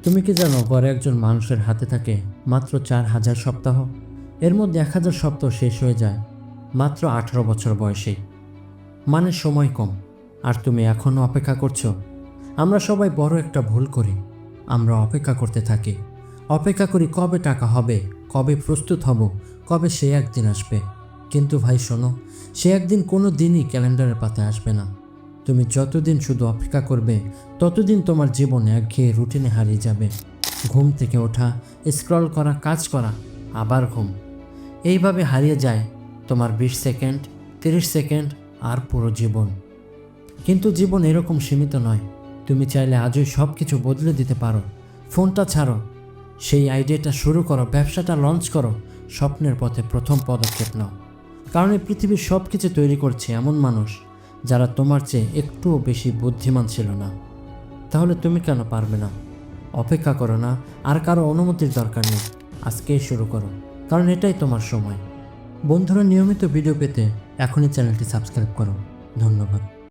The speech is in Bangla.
তুমি কি জানো গড়ে একজন মানুষের হাতে থাকে মাত্র 4000 সপ্তাহ। এর মধ্যে 1000 সপ্তাহ শেষ হয়ে যায় মাত্র 18 বছর বয়সেই। মানে সময় কম, আর তুমি এখনও অপেক্ষা করছো। আমরা সবাই বড় একটা ভুল করি, আমরা অপেক্ষা করতে থাকি। অপেক্ষা করি কবে টাকা হবে, কবে প্রস্তুত হব, কবে সে একদিন আসবে। কিন্তু ভাই শোনো, সে একদিন কোনো দিনই ক্যালেন্ডারের পাতায় আসবে না। তুমি যতদিন শুধু অপেক্ষা করবে ততদিন তোমার জীবন একঘেয়ে রুটিনে হারিয়ে যাবে। ঘুম থেকে ওঠা, স্ক্রল করা, কাজ করা, আবার ঘুম, এইভাবে হারিয়ে যায় তোমার 20 সেকেন্ড, 30 সেকেন্ড আর পুরো জীবন। কিন্তু জীবন এরকম সীমিত নয়। তুমি চাইলে আজই সব কিছু বদলে দিতে পারো। ফোনটা ছাড়ো, সেই আইডিয়াটা শুরু করো, ব্যবসাটা লঞ্চ করো, স্বপ্নের পথে প্রথম পদক্ষেপ নাও। কারণ এই পৃথিবীর সব কিছু তৈরি করছে এমন মানুষ যারা তোমার চেয়ে একটুও বেশি বুদ্ধিমান ছিল না। তাহলে তুমি কেন পারবে না? অপেক্ষা করো না, আর কারো অনুমতির দরকার নেই। আজকেই শুরু করো, কারণ এটাই তোমার সময়। বন্ধুরা, নিয়মিত ভিডিও পেতে এখনই চ্যানেলটি সাবস্ক্রাইব করো। ধন্যবাদ।